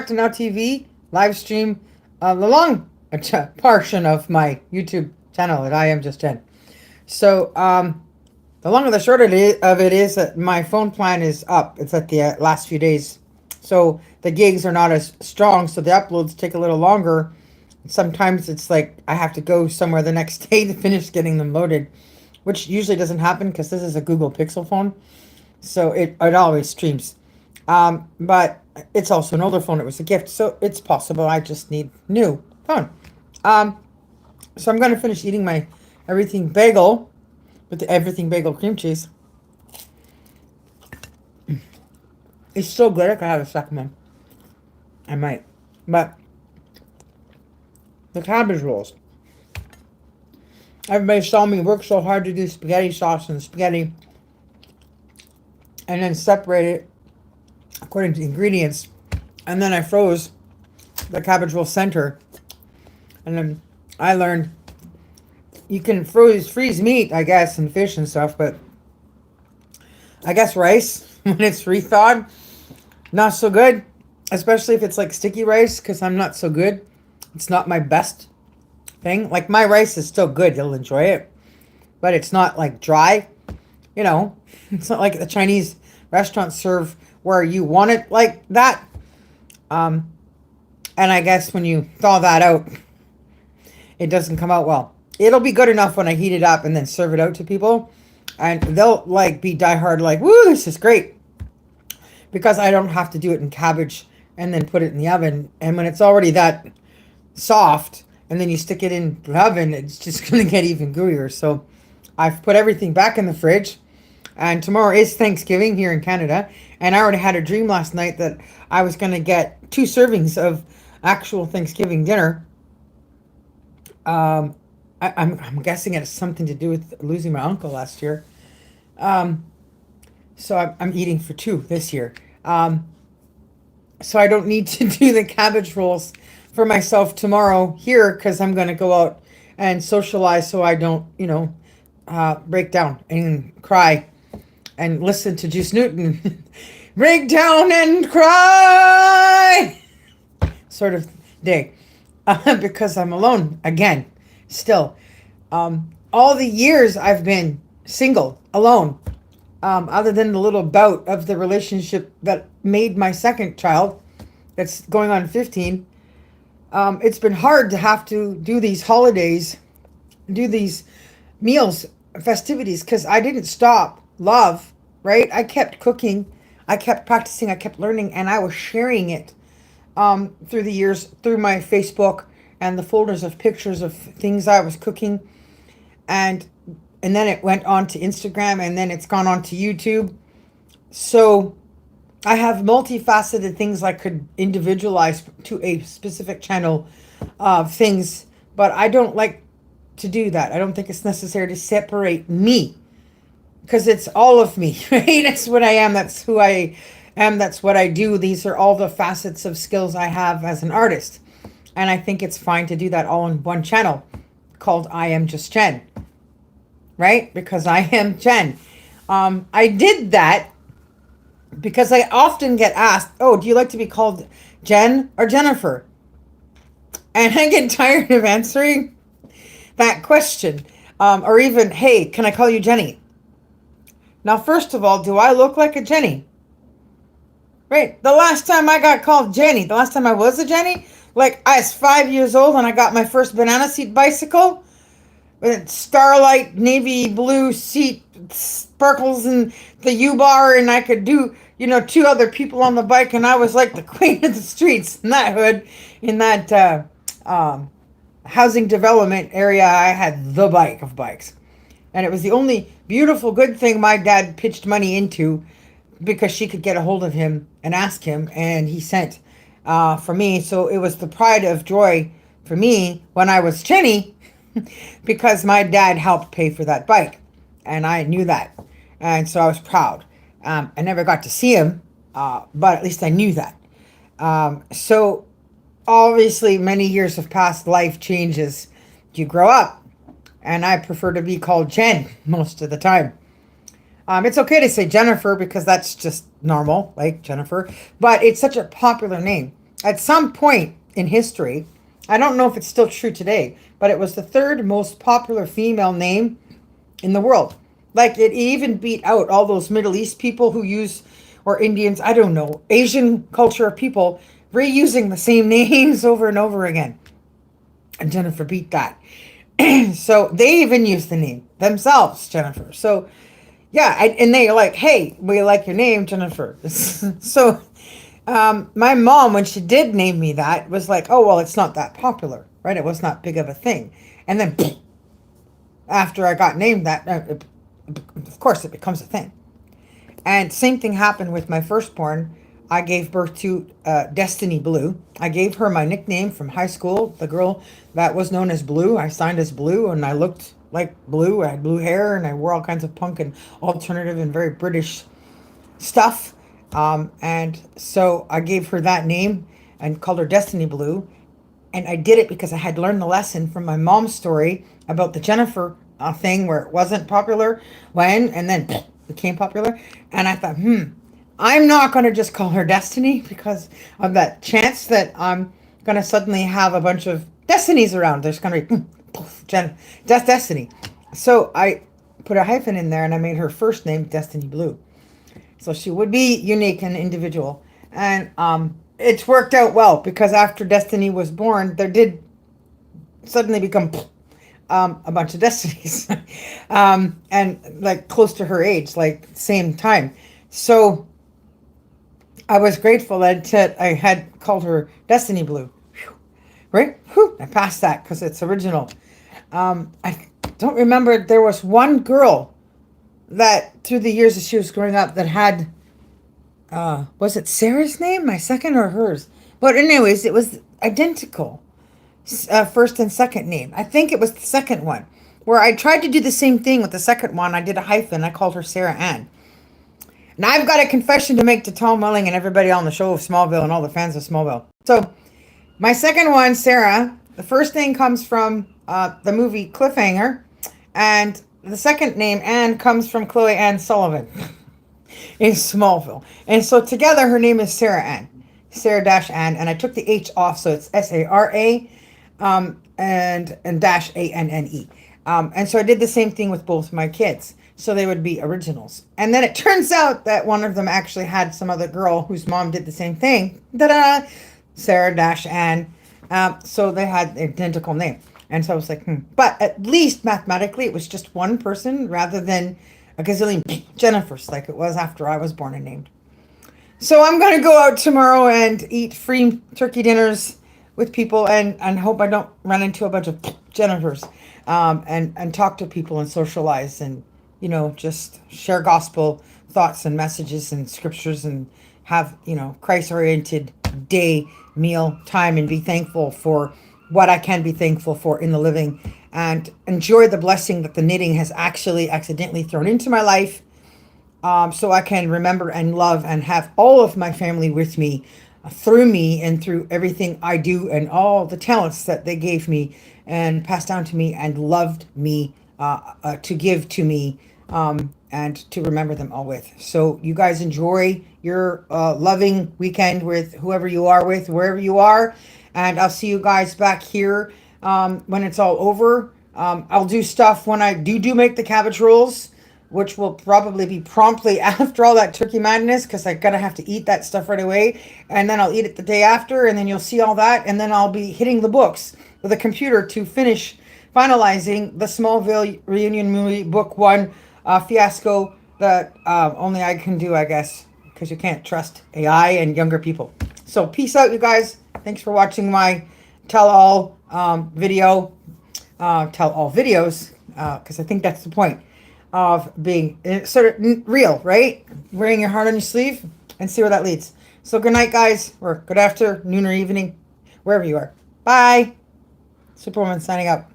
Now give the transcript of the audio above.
to Now TV live stream the long portion of my YouTube channel that I am just in. So, the long and the short of it is that my phone plan is up. It's at the last few days. So, the gigs are not as strong, so the uploads take a little longer. Sometimes it's like I have to go somewhere the next day to finish getting them loaded, which usually doesn't happen because this is a Google Pixel phone. So, it always streams. But it's also an older phone. It was a gift, so it's possible I just need new phone. Um, so I'm gonna finish eating my everything bagel with the everything bagel cream cheese. It's so good. I could have a second one. I might, but the cabbage rolls. Everybody saw me work so hard to do spaghetti sauce and spaghetti, and then separate it according to the ingredients, and then I froze the cabbage roll center, and then I learned you can freeze meat, I guess, and fish and stuff, but I guess rice when it's rethawed, not so good, especially if it's like sticky rice, because I'm not so good. It's not my best thing. Like my rice is still good, you'll enjoy it, but it's not like dry, you know. It's not like the Chinese restaurants serve where you want it like that. And I guess when you thaw that out, it doesn't come out well. It'll be good enough when I heat it up and then serve it out to people, and they'll like be diehard, like, "Woo, this is great," because I don't have to do it in cabbage and then put it in the oven. And when it's already that soft, and then you stick it in the oven, it's just gonna get even gooier. So I've put everything back in the fridge, and tomorrow is Thanksgiving here in Canada, and I already had a dream last night that I was gonna get 2 servings of actual Thanksgiving dinner. Um, I'm guessing it has something to do with losing my uncle last year. Um, so I'm eating for two this year. So I don't need to do the cabbage rolls for myself tomorrow here because I'm going to go out and socialize so I don't, break down and cry and listen to Juice Newton. Break down and cry sort of day. Because I'm alone again, still. All the years I've been single, alone, other than the little bout of the relationship that made my second child, that's going on 15, it's been hard to have to do these holidays, do these meals, festivities, because I didn't stop love, right? I kept cooking, I kept practicing, I kept learning, and I was sharing it through the years, through my Facebook and the folders of pictures of things I was cooking, and then it went on to Instagram, and then it's gone on to YouTube. So I have multifaceted things I could individualize to a specific channel of things, but I don't like to do that. I don't think it's necessary to separate me because it's all of me, right? That's what I am. That's who I am. That's what I do. These are all the facets of skills I have as an artist. And I think it's fine to do that all in one channel called I Am Just Jen, right? Because I am Jen. I did that because I often get asked, "Oh, do you like to be called Jen or Jennifer?" And I get tired of answering that question. Or even, "Hey, can I call you Jenny?" Now, first of all, do I look like a Jenny? Right? The last time I got called Jenny, the last time I was a Jenny, like I was 5 years old and I got my first banana seat bicycle with starlight navy blue seat sparkles and the U-bar, and I could do, two other people on the bike, and I was like the queen of the streets in that hood, in that housing development area. I had the bike of bikes. And it was the only beautiful, good thing my dad pitched money into because she could get a hold of him and ask him, and he sent for me. So it was the pride of joy for me when I was Jenny because my dad helped pay for that bike, and I knew that. And so I was proud. I never got to see him, but at least I knew that. So obviously many years have passed, life changes, you grow up. And I prefer to be called Jen most of the time. It's okay to say Jennifer because that's just normal, like Jennifer. But it's such a popular name. at some point in history, I don't know if it's still true today, but it was the third most popular female name in the world. Like it even beat out all those Middle East people who use, or Indians, I don't know, Asian culture of people reusing the same names over and over again. And Jennifer beat that. So they even use the name themselves, Jennifer. So yeah, and they're like, hey, we like your name, Jennifer. So my mom, when she did name me that, was like, oh, well, it's not that popular, right? It was not big of a thing. And then after I got named that, of course, it becomes a thing. And same thing happened with my firstborn. I gave birth to Destiny Blue. I gave her my nickname from high school. The girl that was known as Blue, I signed as Blue, and I looked like Blue. I had blue hair, and I wore all kinds of punk and alternative and very British stuff. And so I gave her that name and called her Destiny Blue. And I did it because I had learned the lesson from my mom's story about the Jennifer thing where it wasn't popular when, and then became popular. And I thought, I'm not going to just call her Destiny because of that chance that I'm going to suddenly have a bunch of Destinies around. There's going to be Destiny. So I put a hyphen in there and I made her first name Destiny Blue. So she would be unique and individual. And it's worked out well because after Destiny was born, there did suddenly become a bunch of Destinies. And like close to her age, like same time. So I was grateful that I had called her Destiny Blue. Whew. Right? Whew. I passed that because it's original. I don't remember. There was one girl that through the years that she was growing up that had, was it Sarah's name, my second, or hers? But anyways, it was identical, first and second name. I think it was the second one, where I tried to do the same thing with the second one. I did a hyphen. I called her Sarah Ann. And I've got a confession to make to Tom Welling and everybody on the show of Smallville and all the fans of Smallville. So my second one, Sarah, the first name comes from the movie Cliffhanger, and the second name, Anne, comes from Chloe Ann Sullivan in Smallville. And so together her name is Sarah Ann. Sarah-Ann, and I took the H off, so it's S-A-R-A and dash A-N-N-E. And so I did the same thing with both my kids. So they would be originals. And then it turns out that one of them actually had some other girl whose mom did the same thing. Ta-da! Sarah-Ann. So they had identical name. And so I was like, But at least mathematically, it was just one person rather than a gazillion Jennifers like it was after I was born and named. So I'm going to go out tomorrow and eat free turkey dinners with people and hope I don't run into a bunch of Jennifers and talk to people and socialize and, just share gospel thoughts and messages and scriptures and have, Christ-oriented day, meal, time, and be thankful for what I can be thankful for in the living and enjoy the blessing that the knitting has actually accidentally thrown into my life, so I can remember and love and have all of my family with me, through me and through everything I do and all the talents that they gave me and passed down to me and loved me to give to me, and to remember them all with. So you guys enjoy your loving weekend with whoever you are with, wherever you are. And I'll see you guys back here when it's all over. I'll do stuff when I do make the cabbage rolls, which will probably be promptly after all that turkey madness because I'm going to have to eat that stuff right away. And then I'll eat it the day after, and then you'll see all that. And then I'll be hitting the books with a computer to finalizing the Smallville Reunion movie book 1 fiasco that only I can do, I guess, because you can't trust AI and younger people. So peace out, you guys. Thanks for watching my tell-all video. Tell-all videos, because I think that's the point of being sort of real, right? Wearing your heart on your sleeve and see where that leads. So good night, guys, or good afternoon or evening, wherever you are. Bye. Superwoman signing out.